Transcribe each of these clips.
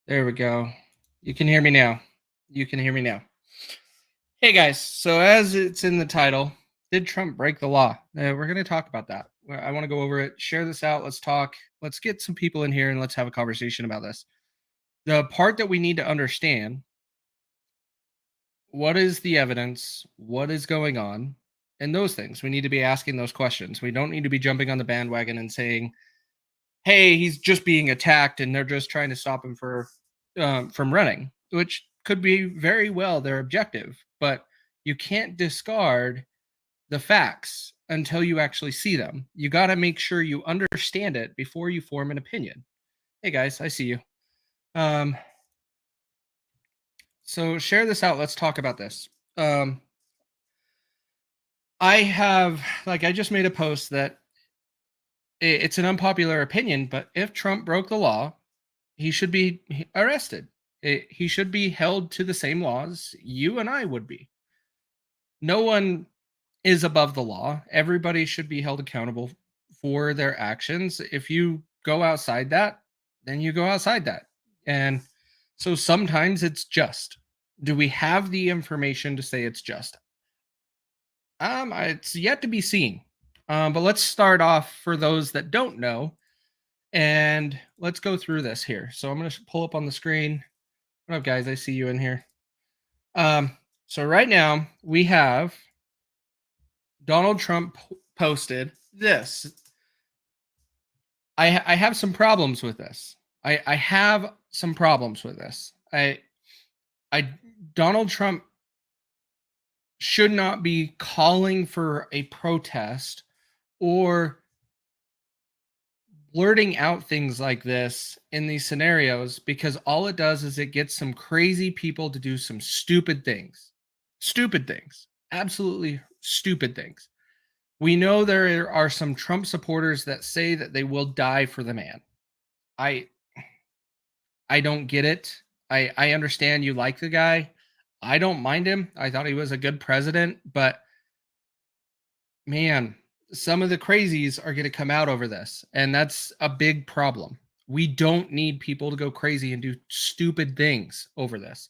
There we go. You can hear me now. You can hear me now. Hey guys, so as it's in the title, did Trump break the law? We're going to talk about that. I want to go over it, share this out. Let's talk. Let's get some people in here and let's have a conversation about this. The part that we need to understand, what is the evidence? What is going on? And those things. We need to be asking those questions. We don't need to be jumping on the bandwagon and saying, hey, he's just being attacked and they're just trying to stop him from running, which could be very well their objective. But you can't discard the facts until you actually see them. You got to make sure you understand it before you form an opinion. Hey guys, I see you. So share this out. Let's talk about this. I just made a post that it's an unpopular opinion, but if Trump broke the law, he should be arrested. He should be held to the same laws you and I would be. No one is above the law. Everybody should be held accountable for their actions. If you go outside that, then you go outside that. And so sometimes it's just. Do we have the information to say it's just? It's yet to be seen. But let's start off for those that don't know, and let's go through this here. So I'm going to pull up on the screen. What up, guys? I see you in here. So right now we have Donald Trump posted this. I have some problems with this. I have some problems with this. Donald Trump should not be calling for a protest or blurting out things like this in these scenarios, because all it does is it gets some crazy people to do some stupid things. Stupid things. Absolutely stupid things. We know there are some Trump supporters that say that they will die for the man. I don't get it. I understand you like the guy. I don't mind him. I thought he was a good president, but man, some of the crazies are going to come out over this, and that's a big problem. We don't need people to go crazy and do stupid things over this.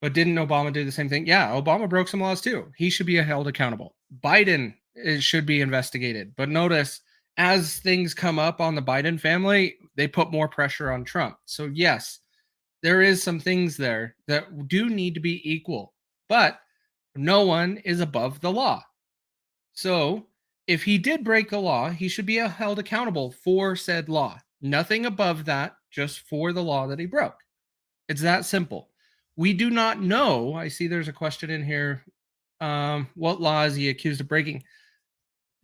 But didn't Obama do the same thing? Yeah, Obama broke some laws too. He should be held accountable. Biden should be investigated. But notice, as things come up on the Biden family, they put more pressure on Trump. So yes, there is some things there that do need to be equal, but no one is above the law. So if he did break the law, he should be held accountable for said law. Nothing above that, just for the law that he broke. It's that simple. We do not know. I see there's a question in here. What law is he accused of breaking?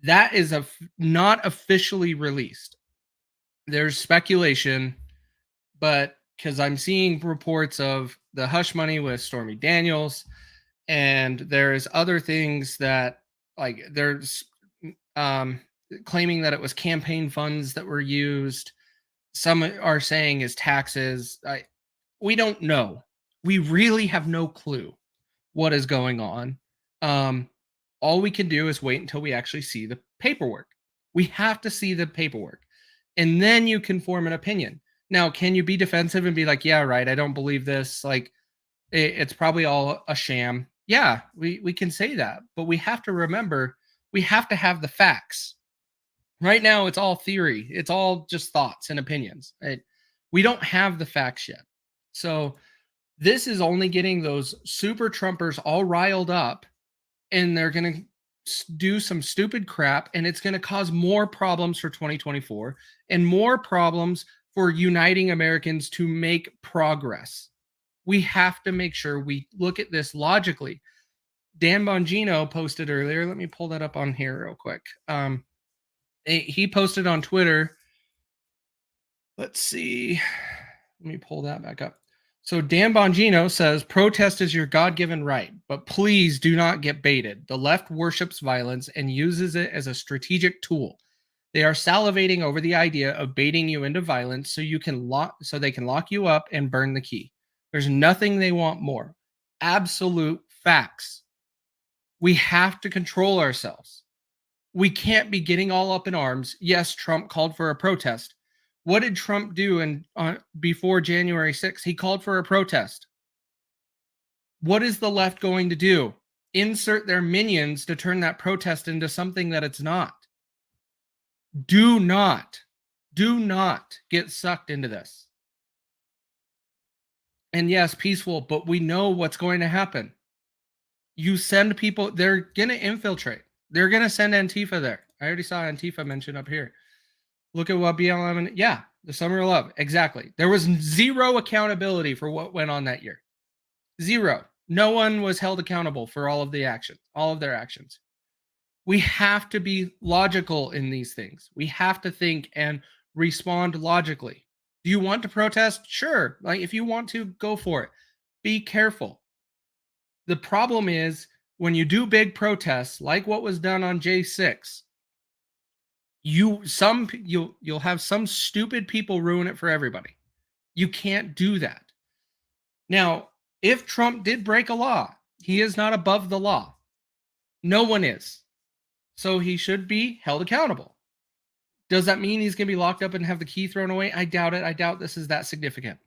That is not officially released. There's speculation, but because I'm seeing reports of the hush money with Stormy Daniels, and there's other things that, like, there's claiming that it was campaign funds that were used. Some are saying is taxes. We don't know. We really have no clue what is going on. All we can do is wait until we actually see the paperwork. We have to see the paperwork, and then you can form an opinion. Now, can you be defensive and be like, yeah, right, I don't believe this, like it's probably all a sham? Yeah, we can say that, but we have to remember, we have to have the facts. Right now, it's all theory. It's all just thoughts and opinions. Right? We don't have the facts yet. So this is only getting those super Trumpers all riled up, and they're going to do some stupid crap, and it's going to cause more problems for 2024 and more problems for uniting Americans to make progress. We have to make sure we look at this logically. Dan Bongino posted earlier. Let me pull that up on here real quick. He posted on Twitter. Let's see. Let me pull that back up. So Dan Bongino says, protest is your God-given right, but please do not get baited. The left worships violence and uses it as a strategic tool. They are salivating over the idea of baiting you into violence so they can lock you up and burn the key. There's nothing they want more. Absolute facts. We have to control ourselves. We can't be getting all up in arms. Yes, Trump called for a protest. What did Trump do before January 6th? He called for a protest. What is the left going to do? Insert their minions to turn that protest into something that it's not. Do not get sucked into this. And yes, peaceful, but we know what's going to happen. You send people, they're going to infiltrate. They're going to send Antifa there. I already saw Antifa mentioned up here. Look at what BLM and the Summer of Love. Exactly. There was zero accountability for what went on that year. Zero. No one was held accountable for all of their actions. We have to be logical in these things. We have to think and respond logically. Do you want to protest? Sure. Like, if you want to, go for it. Be careful. The problem is when you do big protests, like what was done on J6, you'll have some stupid people ruin it for everybody. You can't do that. Now, if Trump did break a law, he is not above the law. No one is. So he should be held accountable. Does that mean he's going to be locked up and have the key thrown away? I doubt it. I doubt this is that significant.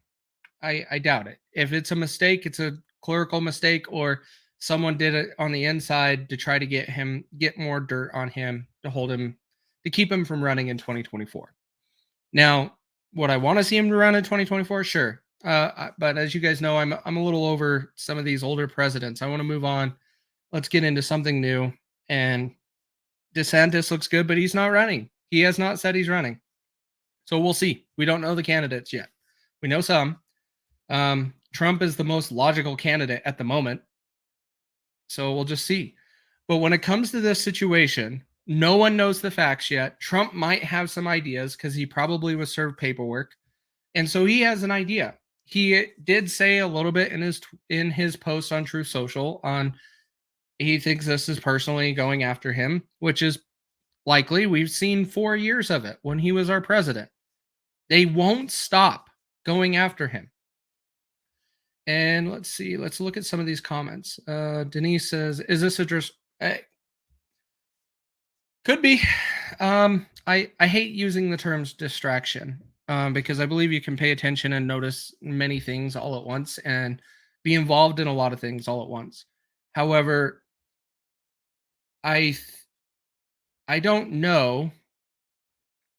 I doubt it. If it's a mistake, it's a clerical mistake, or someone did it on the inside to try to get more dirt on him, to hold him, to keep him from running in 2024. Now, would I want to see him run in 2024? Sure. But as you guys know, I'm a little over some of these older presidents. I want to move on. Let's get into something new. And DeSantis looks good, but he's not running. He has not said he's running. So we'll see. We don't know the candidates yet. We know some. Trump is the most logical candidate at the moment. So we'll just see. But when it comes to this situation, no one knows the facts yet. Trump might have some ideas because he probably was served paperwork. And so he has an idea. He did say a little bit in his post on Truth Social he thinks this is personally going after him, which is likely. We've seen 4 years of it when he was our president. They won't stop going after him. And let's see. Let's look at some of these comments. Denise says, is this a could be. I hate using the terms distraction because I believe you can pay attention and notice many things all at once and be involved in a lot of things all at once. However, I don't know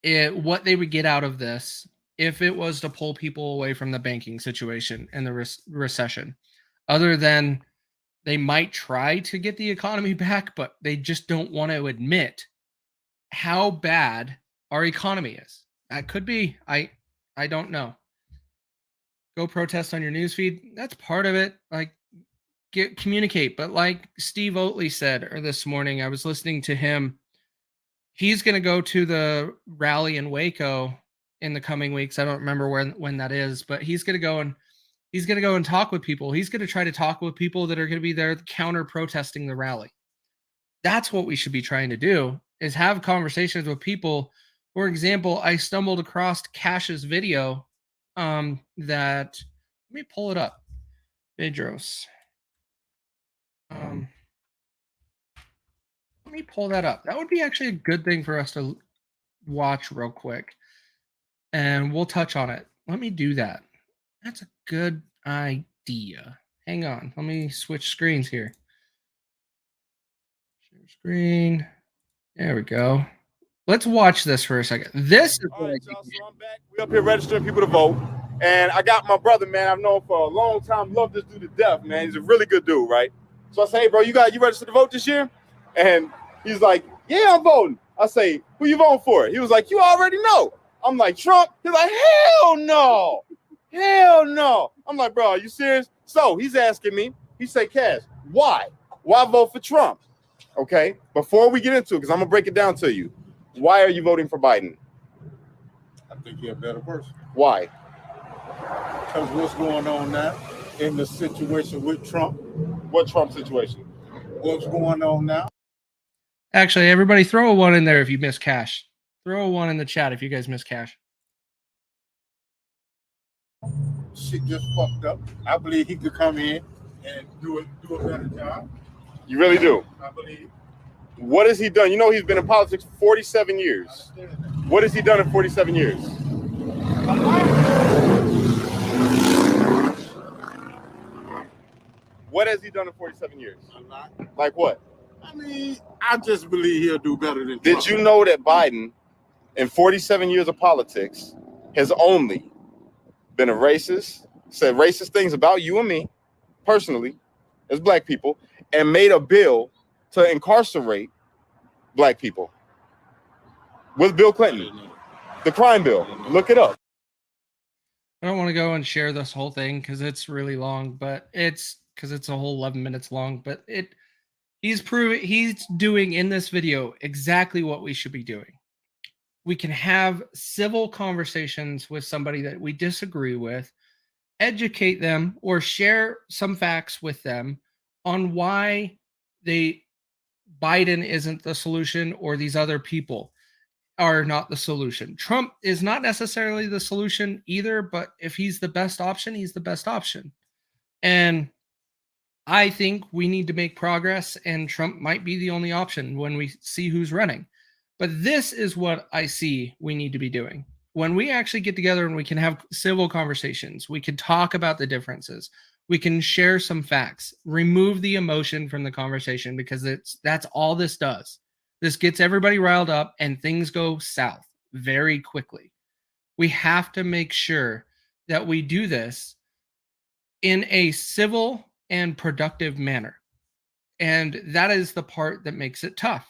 what they would get out of this if it was to pull people away from the banking situation and the recession, other than they might try to get the economy back, but they just don't want to admit how bad our economy is. That could be. I don't know. Go protest on your newsfeed. That's part of it. Like, communicate. But like Steve Oatley said this morning, I was listening to him. He's going to go to the rally in Waco in the coming weeks. I don't remember when that is, but he's going to go and talk with people. He's going to try to talk with people that are going to be there counter protesting the rally. That's what we should be trying to do, is have conversations with people. For example, I stumbled across Cash's video that, let me pull it up. Bedros. Let me pull that up. That would be actually a good thing for us to watch real quick. And we'll touch on it. Let me do that. That's a good idea. Hang on. Let me switch screens here. Share screen. There we go. Let's watch this for a second. This is all right, y'all. So I'm back. We up here registering people to vote. And I got my brother, man. I've known for a long time. Love this dude to death, man. He's a really good dude, right? So I say, hey, bro, you registered to vote this year? And he's like, yeah, I'm voting. I say, who you voting for? He was like, you already know. I'm like, Trump? He's like, hell no. Hell no. I'm like, bro, are you serious? So he's asking me, he say, Cash, why? Why vote for Trump? Okay, before we get into it, because I'm going to break it down to you. Why are you voting for Biden? I think you're a better person. Why? Because what's going on now in the situation with Trump? What Trump situation? What's going on now? Actually, everybody throw a 1 in there if you miss Cash. Throw a 1 in the chat if you guys miss Cash. Shit just fucked up. I believe he could come in and do a better job. You really do? I believe. What has he done? You know, he's been in politics for 47 years. What has he done in 47 years? What has he done in 47 years? A lot. Like what? I mean, I just believe he'll do better than Trump. Did you know that Biden, in 47 years of politics, has only been a racist, said racist things about you and me, personally, as black people, and made a bill to incarcerate black people with Bill Clinton, the crime bill. Look it up. I don't want to go and share this whole thing because it's really long, but it's because it's a whole 11 minutes long. But he's doing in this video exactly what we should be doing. We can have civil conversations with somebody that we disagree with, educate them or share some facts with them on why Biden isn't the solution or these other people are not the solution. Trump is not necessarily the solution either, but if he's the best option, he's the best option. And I think we need to make progress, and Trump might be the only option when we see who's running. But this is what I see we need to be doing. When we actually get together and we can have civil conversations, we can talk about the differences, we can share some facts, remove the emotion from the conversation, because that's all this does. This gets everybody riled up and things go south very quickly. We have to make sure that we do this in a civil and productive manner. And that is the part that makes it tough,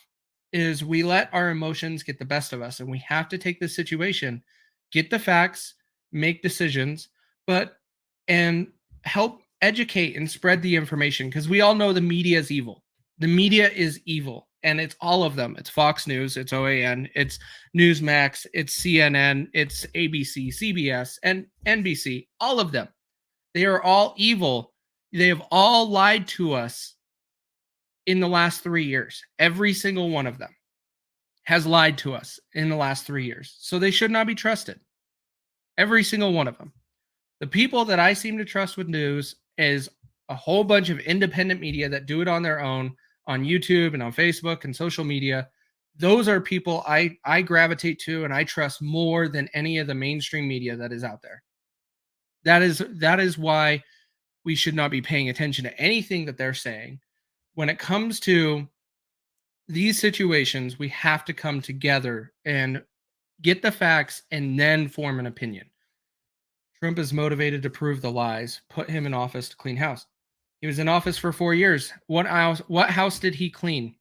is we let our emotions get the best of us, and we have to take the situation, get the facts, make decisions, and help educate and spread the information, because we all know the media is evil. The media is evil, and it's all of them. It's Fox News, it's OAN, it's Newsmax, it's CNN, it's ABC, CBS, and NBC. All of them. They are all evil. They have all lied to us in the last 3 years. Every single one of them has lied to us in the last 3 years. So they should not be trusted. Every single one of them. The people that I seem to trust with news is a whole bunch of independent media that do it on their own, on YouTube and on Facebook and social media. Those are people I gravitate to and I trust more than any of the mainstream media that is out there. That is why we should not be paying attention to anything that they're saying. When it comes to these situations, we have to come together and get the facts and then form an opinion. Trump is motivated to prove the lies, put him in office to clean house. He was in office for 4 years. What house did he clean?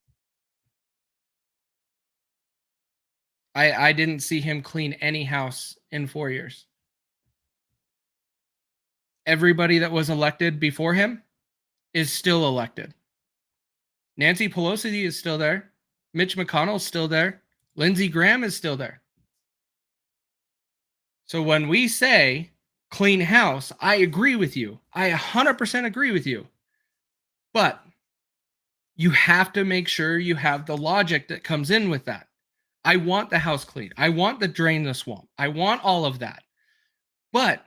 I didn't see him clean any house in 4 years. Everybody that was elected before him is still elected. Nancy Pelosi is still there. Mitch McConnell is still there. Lindsey Graham is still there. So when we say clean house, I agree with you. I 100% agree with you. But you have to make sure you have the logic that comes in with that. I want the house clean. I want the drain the swamp. I want all of that. But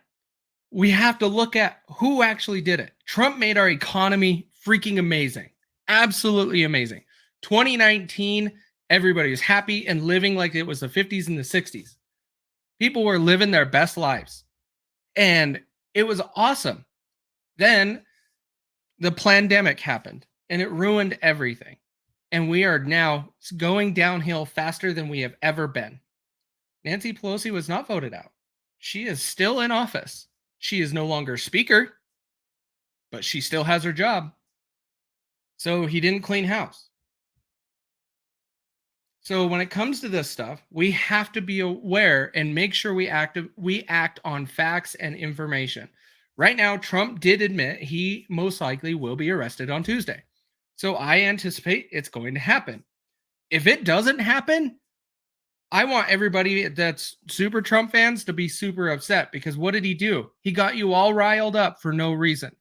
we have to look at who actually did it. Trump made our economy freaking amazing. Absolutely amazing. 2019, everybody was happy and living like it was the 50s and the 60s. People were living their best lives. And it was awesome. Then the pandemic happened and it ruined everything. And we are now going downhill faster than we have ever been. Nancy Pelosi was not voted out. She is still in office. She is no longer speaker, but she still has her job. So he didn't clean house. So when it comes to this stuff, we have to be aware and make sure we act on facts and information. Right now, Trump did admit he most likely will be arrested on Tuesday. So I anticipate it's going to happen. If it doesn't happen, I want everybody that's super Trump fans to be super upset, because what did he do? He got you all riled up for no reason.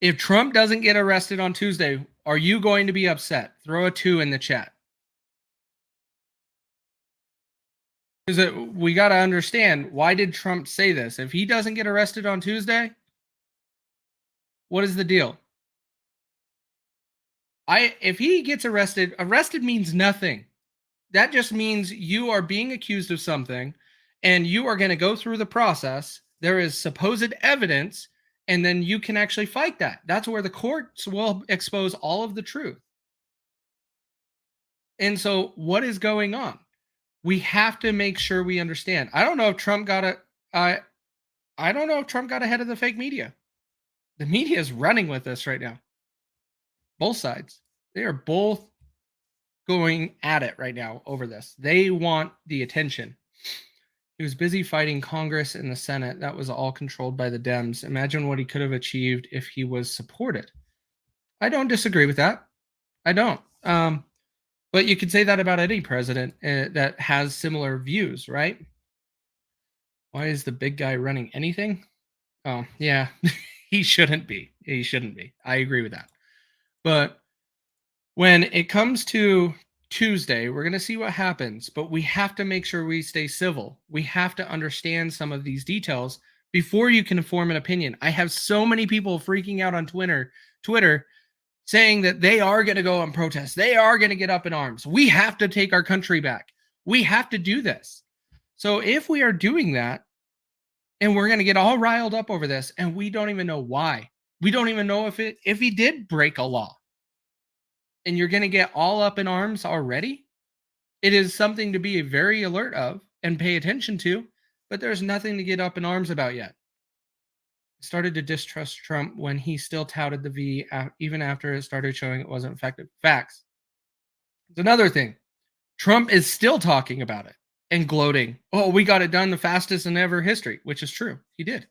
If Trump doesn't get arrested on Tuesday, are you going to be upset? Throw a 2 in the chat. Because we got to understand, why did Trump say this? If he doesn't get arrested on Tuesday, what is the deal? If he gets arrested means nothing. That just means you are being accused of something and you are going to go through the process. There is supposed evidence, and then you can actually fight that. That's where the courts will expose all of the truth. And so, what is going on? We have to make sure we understand. I don't know if Trump got I don't know if Trump got ahead of the fake media. The media is running with this right now. Both sides. They are both going at it right now over this. They want the attention. He was busy fighting Congress and the Senate. That was all controlled by the Dems. Imagine what he could have achieved if he was supported. I don't disagree with that. I don't. But you could say that about any president that has similar views, right? Why is the big guy running anything? Oh, yeah. He shouldn't be. He shouldn't be. I agree with that. But when it comes to Tuesday, we're going to see what happens, but we have to make sure we stay civil. We have to understand some of these details before you can form an opinion. I have so many people freaking out on Twitter saying that they are going to go on protest. They are going to get up in arms. We have to take our country back. We have to do this. So if we are doing that and we're going to get all riled up over this and we don't even know why, we don't even know if he did break a law, and you're going to get all up in arms already, it is something to be very alert of and pay attention to, but there's nothing to get up in arms about yet. I started to distrust Trump when he still touted the V, even after it started showing it wasn't effective. Facts. It's another thing. Trump is still talking about it and gloating. Oh, we got it done the fastest in ever history, which is true. He did.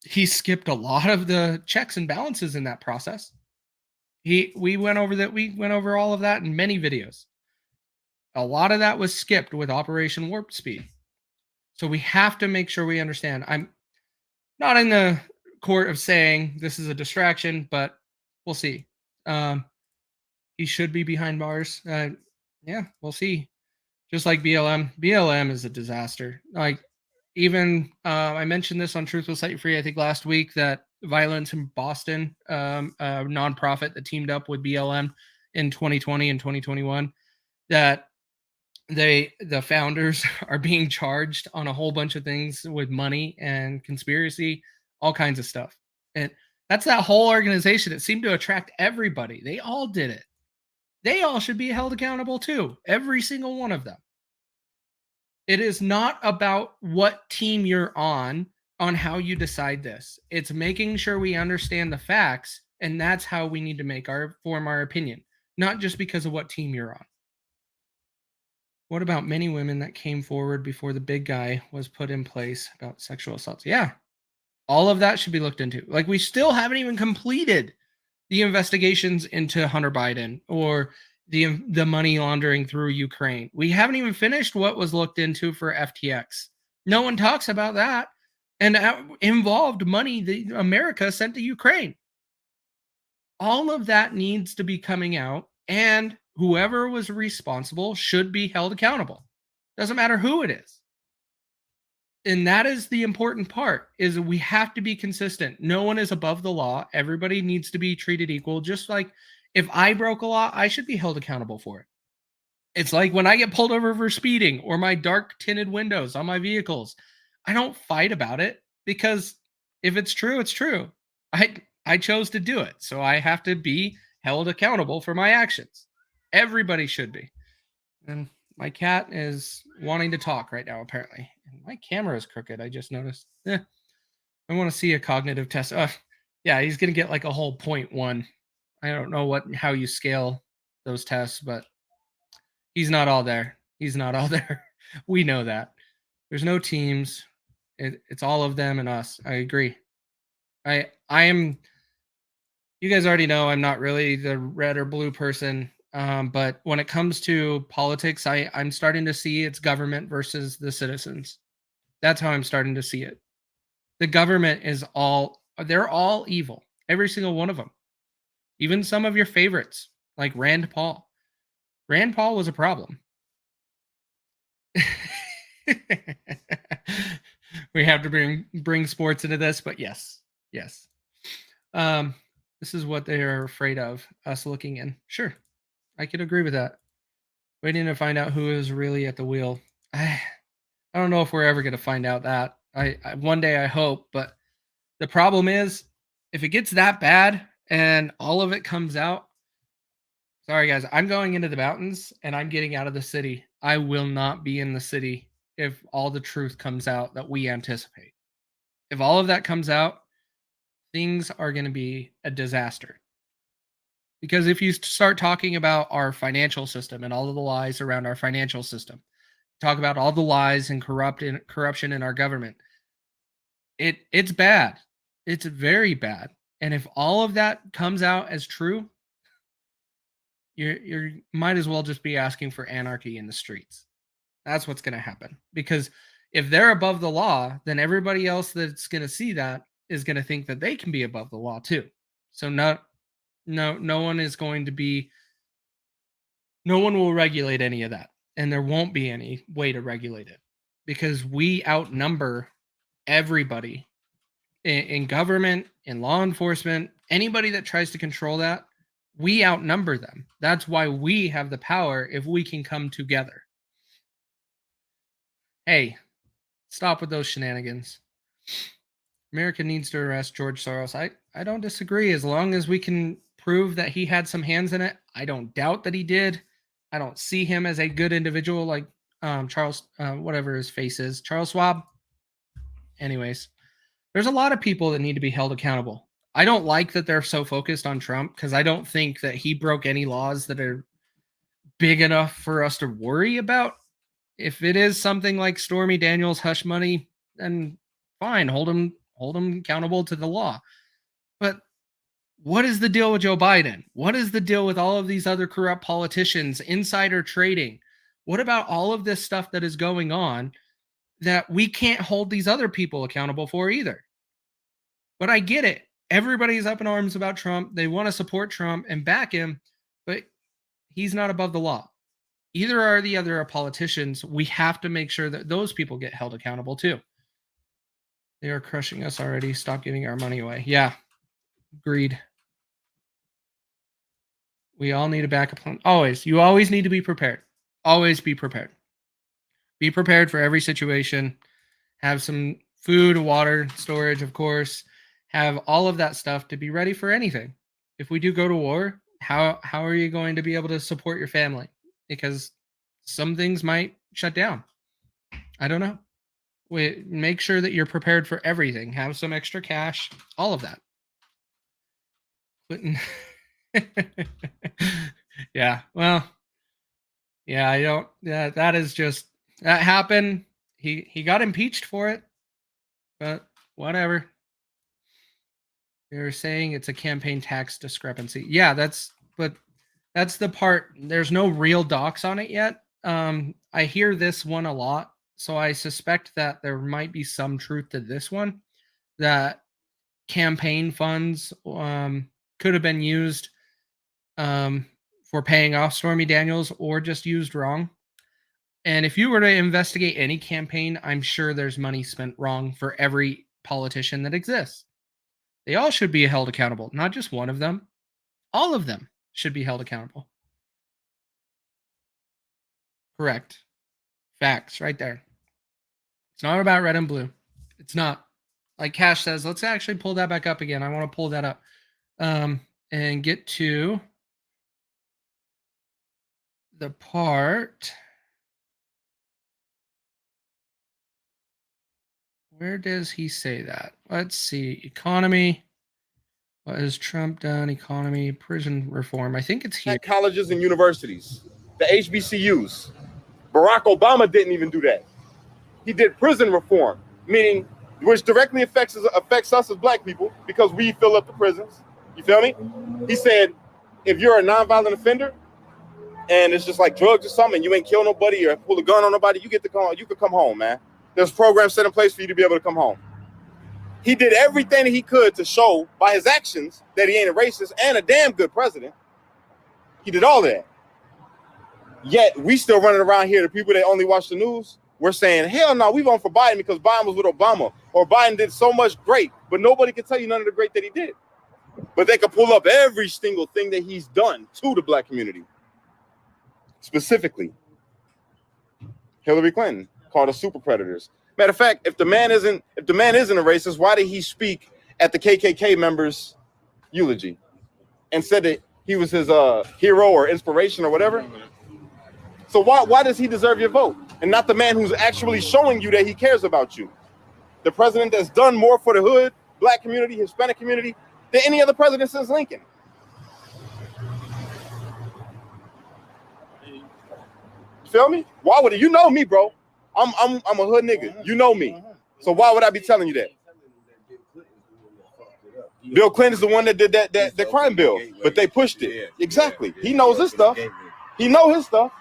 He skipped a lot of the checks and balances in that process. We went over all of that in many videos. A lot of that was skipped with Operation Warp Speed. So we have to make sure we understand. I'm not in the court of saying this is a distraction, but we'll see. He should be behind bars. Yeah, we'll see. Just like BLM. BLM is a disaster. Like, even I mentioned this on Truth Will Set You Free, I think last week, that Violence in Boston, a nonprofit that teamed up with BLM in 2020 and 2021, that the founders are being charged on a whole bunch of things with money and conspiracy, all kinds of stuff. And that's that whole organization. It seemed to attract everybody. They all did it. They all should be held accountable too. Every single one of them. It is not about what team you're on how you decide this. It's making sure we understand the facts, and that's how we need to form our opinion, not just because of what team you're on. What about many women that came forward before the big guy was put in place about sexual assaults? Yeah, all of that should be looked into. Like, we still haven't even completed the investigations into Hunter Biden or the money laundering through Ukraine. We haven't even finished what was looked into for FTX. No one talks about that. And that involved money that America sent to Ukraine. All of that needs to be coming out, and whoever was responsible should be held accountable. Doesn't matter who it is. And that is the important part, is we have to be consistent. No one is above the law. Everybody needs to be treated equal. Just like if I broke a law, I should be held accountable for it. It's like when I get pulled over for speeding or my dark tinted windows on my vehicles, I don't fight about it, because if it's true, it's true. I chose to do it, so I have to be held accountable for my actions. Everybody should be. And my cat is wanting to talk right now, apparently. And my camera is crooked, I just noticed. I want to see a cognitive test. Yeah, he's going to get like a whole 0.1. I don't know how you scale those tests, but he's not all there. He's not all there. We know that. There's no teams. It's all of them and us. I agree. I am. You guys already know I'm not really the red or blue person. But when it comes to politics, I'm starting to see it's government versus the citizens. That's how I'm starting to see it. The government they're all evil. Every single one of them. Even some of your favorites, like Rand Paul. Rand Paul was a problem. We have to bring sports into this, but yes. This is what they are afraid of, us looking in. Sure. I could agree with that. Waiting to find out who is really at the wheel. I don't know if we're ever going to find out that. I one day I hope, but the problem is if it gets that bad and all of it comes out, sorry guys, I'm going into the mountains and I'm getting out of the city. I will not be in the city if all the truth comes out that we anticipate. If all of that comes out, things are going to be a disaster. Because if you start talking about our financial system and all of the lies around our financial system, talk about all the lies and corruption in our government, it's bad. It's very bad. And if all of that comes out as true, you might as well just be asking for anarchy in the streets. That's what's going to happen. Because if they're above the law, then everybody else that's going to see that is going to think that they can be above the law too. So no one is going to be, no one will regulate any of that. And there won't be any way to regulate it because we outnumber everybody in government, in law enforcement, anybody that tries to control that, we outnumber them. That's why we have the power if we can come together. Hey, stop with those shenanigans. America needs to arrest George Soros. I don't disagree as long as we can prove that he had some hands in it. I don't doubt that he did. I don't see him as a good individual like Charles, whatever his face is, Charles Schwab. Anyways, there's a lot of people that need to be held accountable. I don't like that they're so focused on Trump because I don't think that he broke any laws that are big enough for us to worry about. If it is something like Stormy Daniels hush money, then fine, hold him accountable to the law. But what is the deal with Joe Biden? What is the deal with all of these other corrupt politicians, insider trading? What about all of this stuff that is going on that we can't hold these other people accountable for either? But I get it. Everybody's up in arms about Trump. They want to support Trump and back him, but he's not above the law. Either are the other politicians. We have to make sure that those people get held accountable too. They are crushing us already. Stop giving our money away. Yeah, agreed. We all need a backup plan. Always. You always need to be prepared. Always be prepared. Be prepared for every situation. Have some food, water, storage, of course. Have all of that stuff to be ready for anything. If we do go to war, how are you going to be able to support your family? Because some things might shut down. I don't know. Make sure that you're prepared for everything. Have some extra cash, all of that. Yeah, well, yeah, I don't. Yeah, that is just that happened. He got impeached for it, but whatever. They're saying it's a campaign tax discrepancy. Yeah, that's the part. There's no real docs on it yet. I hear this one a lot, so I suspect that there might be some truth to this one. That campaign funds could have been used for paying off Stormy Daniels or just used wrong. And if you were to investigate any campaign, I'm sure there's money spent wrong for every politician that exists. They all should be held accountable, not just one of them. All of them should be held accountable. Correct. Facts right there. It's not about red and blue. It's not. Like Cash says, let's actually pull that back up again. I want to pull that up and get to the part. Where does he say that? Let's see. Economy. What has Trump done? Economy, prison reform. I think it's here. Colleges and universities, the HBCUs. Barack Obama didn't even do that. He did prison reform, meaning which directly affects us as black people because we fill up the prisons. You feel me? He said, if you're a nonviolent offender and it's just like drugs or something, you ain't kill nobody or pull a gun on nobody, you could come home, man. There's programs set in place for you to be able to come home. He did everything that he could to show by his actions that he ain't a racist and a damn good president. He did all of that. Yet we still running around here, the people that only watch the news, we're saying, hell no, we vote for Biden because Biden was with Obama or Biden did so much great, but nobody can tell you none of the great that he did. But they can pull up every single thing that he's done to the black community. specifically. Hillary Clinton called us super predators. Matter of fact, if the man isn't a racist, why did he speak at the KKK members' eulogy and said that he was his hero or inspiration or whatever? So why does he deserve your vote and not the man who's actually showing you that he cares about you? The president that's done more for the hood, black community, Hispanic community than any other president since Lincoln. You feel me? Why would it? You know me, bro. I'm a hood nigga. You know me. So why would I be telling you that? Bill Clinton's the one that did that crime bill, but they pushed it. Exactly. He knows his stuff. He know his stuff.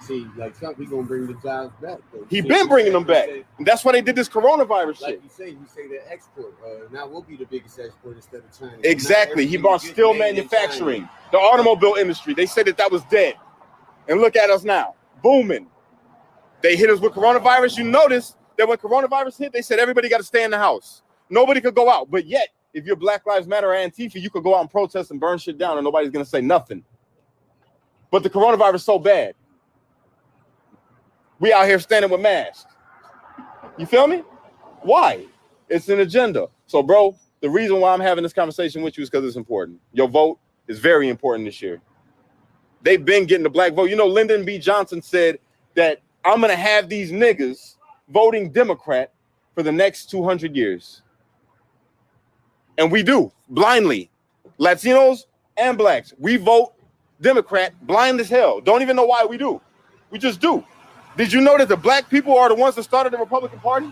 See, like Trump, we gonna bring the jobs back. He been bringing them back. And that's why they did this coronavirus like shit. You say the export. Now we'll be the biggest export instead of China. Exactly. He brought steel manufacturing, the automobile industry. They said that was dead. And look at us now, booming. They hit us with coronavirus. You notice that when coronavirus hit, they said everybody got to stay in the house. Nobody could go out. But yet, if you're Black Lives Matter or Antifa, you could go out and protest and burn shit down and nobody's going to say nothing. But the coronavirus is so bad. We out here standing with masks. You feel me? Why? It's an agenda. So, bro, the reason why I'm having this conversation with you is because it's important. Your vote is very important this year. They've been getting the black vote. You know, Lyndon B. Johnson said that I'm going to have these niggas voting Democrat for the next 200 years. And we do, blindly. Latinos and blacks. We vote Democrat blind as hell. Don't even know why we do. We just do. Did you know that the black people are the ones that started the Republican Party?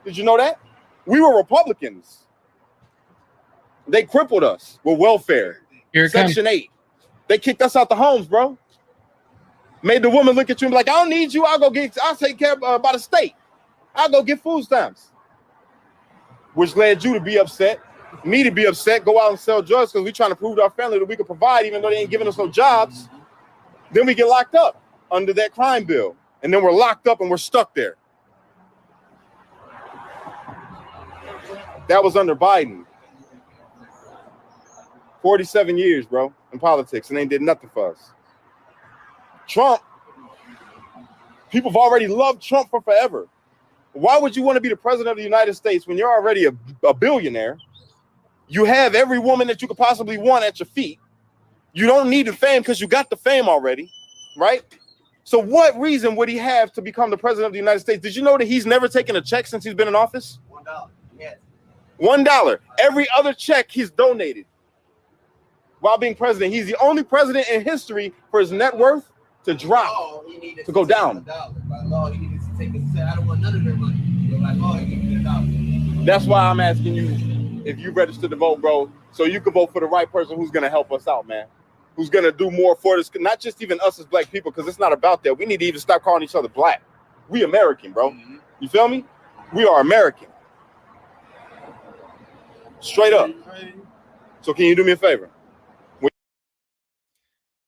Did you know that? We were Republicans. They crippled us with welfare. Section 8. They kicked us out the homes, bro. Made the woman look at you and be like, I don't need you. I'll take care by the state. I'll go get food stamps. Which led you to be upset, me to be upset, go out and sell drugs because we're trying to prove to our family that we can provide even though they ain't giving us no jobs. Then we get locked up under that crime bill. And then we're locked up and we're stuck there. That was under Biden. 47 years, bro, in politics, and they did nothing for us. Trump, people have already loved Trump for forever. Why would you want to be the president of the United States when you're already a billionaire? You have every woman that you could possibly want at your feet. You don't need the fame because you got the fame already, right? So what reason would he have to become the president of the United States? Did you know that he's never taken a check since he's been in office? $1. Yes. $1. Every other check he's donated while being president. He's the only president in history for his net worth to drop, to go down. By law, he needed to take a, I don't want none of their money. By law, he needed $1. That's why I'm asking you if you registered to vote, bro, so you can vote for the right person who's going to help us out, man. Who's going to do more for this, not just even us as black people, because it's not about that. We need to even stop calling each other black. We American, bro. Mm-hmm. You feel me? We are American. Straight up. So can you do me a favor?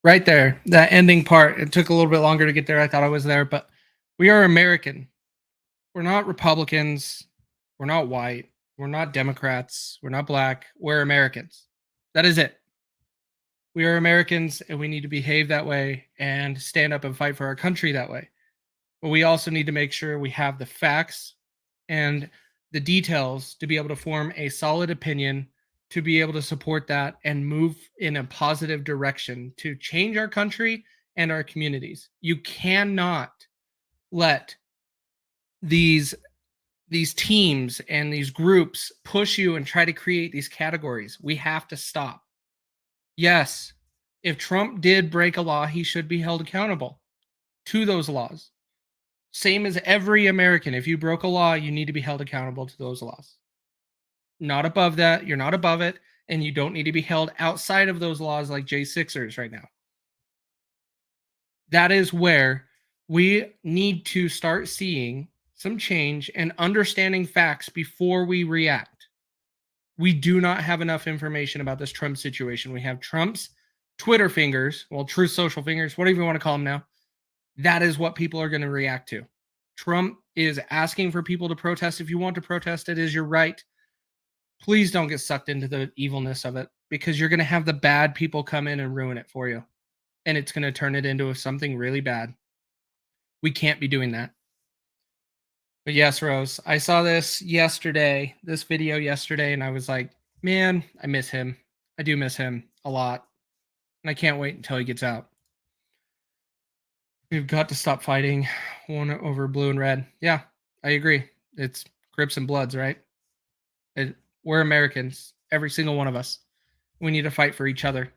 Right there, that ending part, it took a little bit longer to get there. I thought I was there, but we are American. We're not Republicans. We're not white. We're not Democrats. We're not black. We're Americans. That is it. We are Americans, and we need to behave that way and stand up and fight for our country that way. But we also need to make sure we have the facts and the details to be able to form a solid opinion, to be able to support that and move in a positive direction to change our country and our communities. You cannot let these teams and these groups push you and try to create these categories. We have to stop. Yes, if Trump did break a law, he should be held accountable to those laws. Same as every American. If you broke a law, you need to be held accountable to those laws. Not above that. You're not above it. And you don't need to be held outside of those laws like J6ers right now. That is where we need to start seeing some change and understanding facts before we react. We do not have enough information about this Trump situation. We have Trump's Twitter fingers, well, Truth Social fingers, whatever you want to call them now. That is what people are going to react to. Trump is asking for people to protest. If you want to protest, it is your right. Please don't get sucked into the evilness of it, because you're going to have the bad people come in and ruin it for you. and it's going to turn it into something really bad. We can't be doing that. But yes, Rose, I saw this video yesterday, and I was like, man, I miss him. I do miss him a lot. And I can't wait until he gets out. We've got to stop fighting one over blue and red. Yeah, I agree. It's Crips and Bloods, right? We're Americans, every single one of us. We need to fight for each other.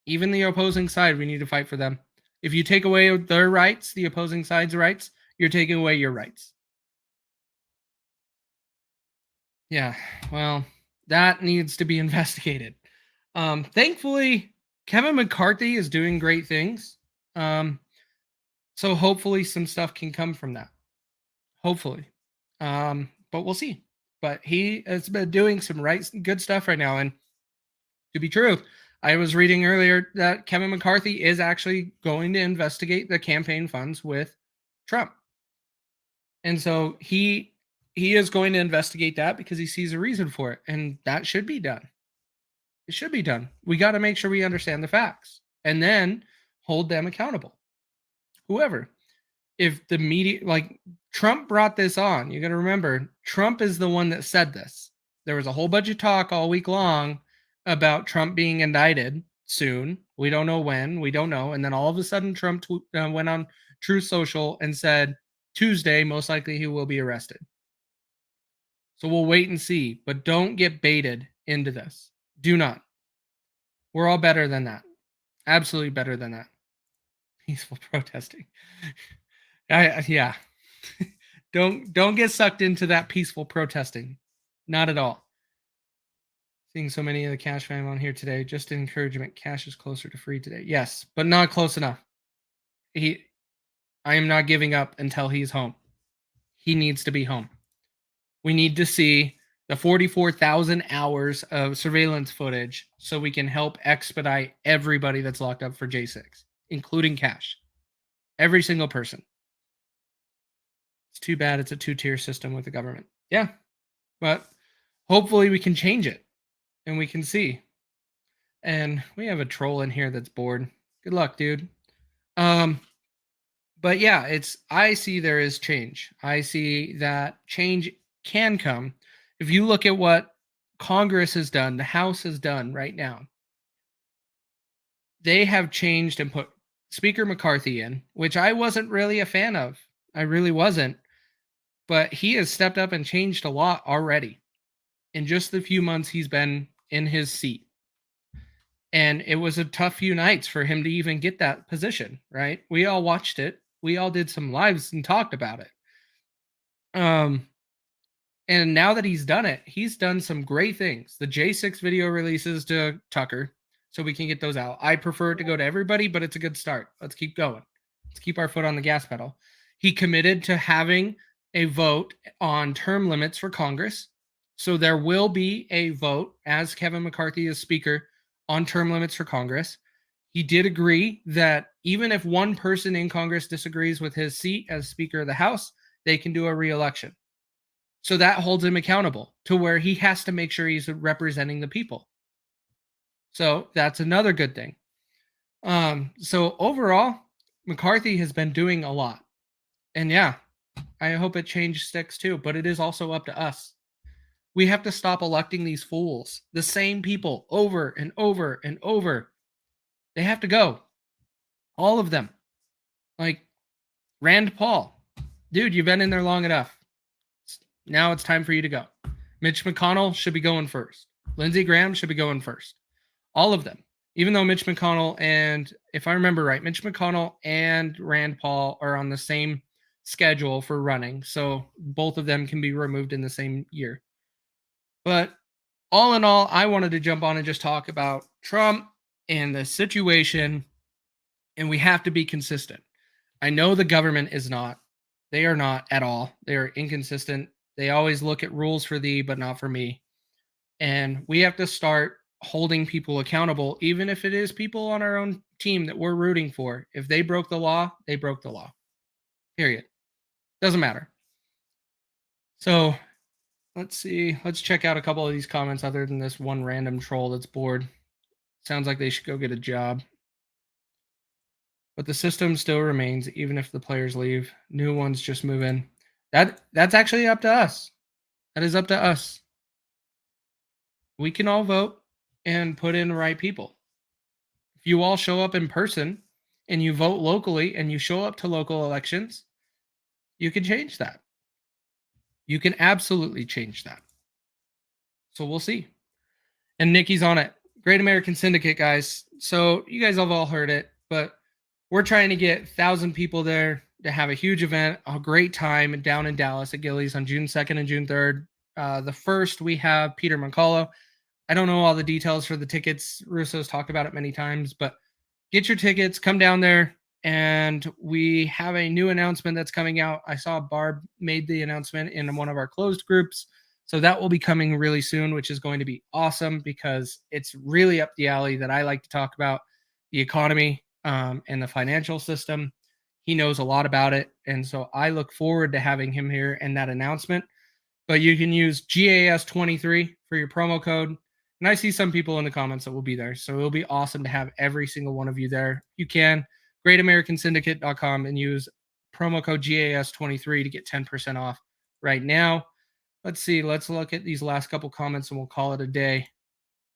Even the opposing side, we need to fight for them. If you take away their rights, the opposing side's rights, you're taking away your rights. Yeah, well, that needs to be investigated. Thankfully, Kevin McCarthy is doing great things. So hopefully some stuff can come from that. Hopefully. But we'll see. But he has been doing some good stuff right now. And to be true, I was reading earlier that Kevin McCarthy is actually going to investigate the campaign funds with Trump. And so he is going to investigate that because he sees a reason for it. And that should be done. It should be done. We got to make sure we understand the facts and then hold them accountable. Whoever. If the media, like Trump brought this on, you got to remember, Trump is the one that said this. There was a whole bunch of talk all week long about Trump being indicted soon. We don't know when. We don't know. And then all of a sudden, Trump went on Truth Social and said, Tuesday, most likely he will be arrested. So we'll wait and see. But don't get baited into this. Do not. We're all better than that. Absolutely better than that. Peaceful protesting. Yeah. Don't get sucked into that peaceful protesting. Not at all. Seeing so many of the Cash fam on here today. Just encouragement. Cash is closer to free today. Yes, but not close enough. I am not giving up until he's home. He needs to be home. We need to see the 44,000 hours of surveillance footage so we can help expedite everybody that's locked up for J6, including Cash. Every single person. It's too bad it's a two-tier system with the government. Yeah, but hopefully we can change it and we can see. And we have a troll in here that's bored. Good luck, dude. But yeah, I see there is change. I see that change can come. If you look at what Congress has done, the House has done right now, they have changed and put Speaker McCarthy in, which I wasn't really a fan of. I really wasn't. But he has stepped up and changed a lot already in just the few months he's been in his seat. And it was a tough few nights for him to even get that position, right? We all watched it. We all did some lives and talked about it. And now that he's done it, he's done some great things. The J6 video releases to Tucker, so we can get those out. I prefer it to go to everybody, but it's a good start. Let's keep going. Let's keep our foot on the gas pedal. He committed to having a vote on term limits for Congress. So there will be a vote, as Kevin McCarthy is Speaker, on term limits for Congress. He did agree that even if one person in Congress disagrees with his seat as Speaker of the House, they can do a re-election. So that holds him accountable to where he has to make sure he's representing the people. So that's another good thing. So overall, McCarthy has been doing a lot. And yeah, I hope it sticks too, but it is also up to us. We have to stop electing these fools, the same people over and over and over. They have to go. All of them. Like Rand Paul. Dude, you've been in there long enough. Now it's time for you to go. Mitch McConnell should be going first. Lindsey Graham should be going first. All of them. Even though Mitch McConnell and, if I remember right, Mitch McConnell and Rand Paul are on the same schedule for running. So both of them can be removed in the same year. But all in all, I wanted to jump on and just talk about Trump and the situation. And we have to be consistent. I know the government is not. They are not at all. They are inconsistent. They always look at rules for thee, but not for me. And we have to start holding people accountable, even if it is people on our own team that we're rooting for. If they broke the law, they broke the law. Period. Doesn't matter. So let's see. Let's check out a couple of these comments other than this one random troll that's bored. Sounds like they should go get a job. but the system still remains even if the players leave. New ones just move in. That's actually up to us. That is up to us. We can all vote and put in the right people. If you all show up in person and you vote locally and you show up to local elections, you can change that. You can absolutely change that. So we'll see. And Nikki's on it. Great American Syndicate, guys. So you guys have all heard it, but we're trying to get 1,000 people there to have a huge event, a great time down in Dallas at Gillies on June 2nd and June 3rd. The first, we have Peter Mancolo. I don't know all the details for the tickets. Russo's talked about it many times, but get your tickets, come down there, and we have a new announcement that's coming out. I saw Barb made the announcement in one of our closed groups. So that will be coming really soon, which is going to be awesome because it's really up the alley that I like to talk about, the economy and the financial system. He knows a lot about it. And so I look forward to having him here and that announcement. But you can use GAS23 for your promo code. And I see some people in the comments that will be there. So it'll be awesome to have every single one of you there. You can greatamericansyndicate.com and use promo code GAS23 to get 10% off right now. Let's see. Let's look at these last couple comments and we'll call it a day.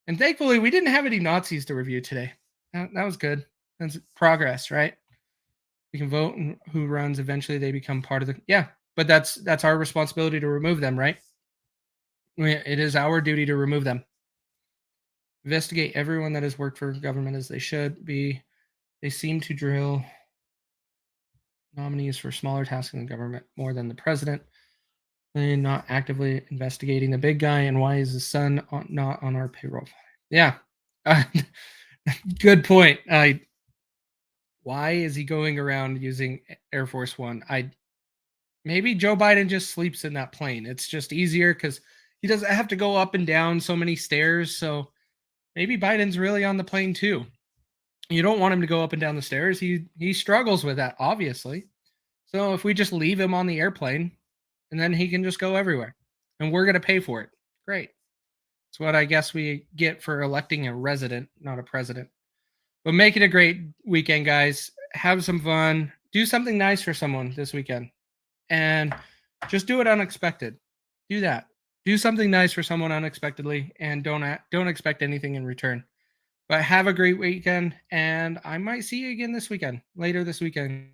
And thankfully, we didn't have any Nazis to review today. That was good. That's progress, right? We can vote and who runs. Eventually, they become part of the... Yeah, but that's our responsibility to remove them, right? It is our duty to remove them. Investigate everyone that has worked for government as they should be. They seem to drill nominees for smaller tasks in the government more than the president. They're not actively investigating the big guy, and why is his son not on our payroll? Yeah, good point. Why is he going around using Air Force One? Maybe Joe Biden just sleeps in that plane. It's just easier because he doesn't have to go up and down so many stairs. So maybe Biden's really on the plane too. You don't want him to go up and down the stairs. He struggles with that, obviously. So if we just leave him on the airplane, and then he can just go everywhere. And we're going to pay for it. Great. It's what I guess we get for electing a resident, not a president. But make it a great weekend, guys. Have some fun. Do something nice for someone this weekend. And just do it unexpected. Do that. Do something nice for someone unexpectedly and don't expect anything in return. But have a great weekend, and I might see you again this weekend, later this weekend.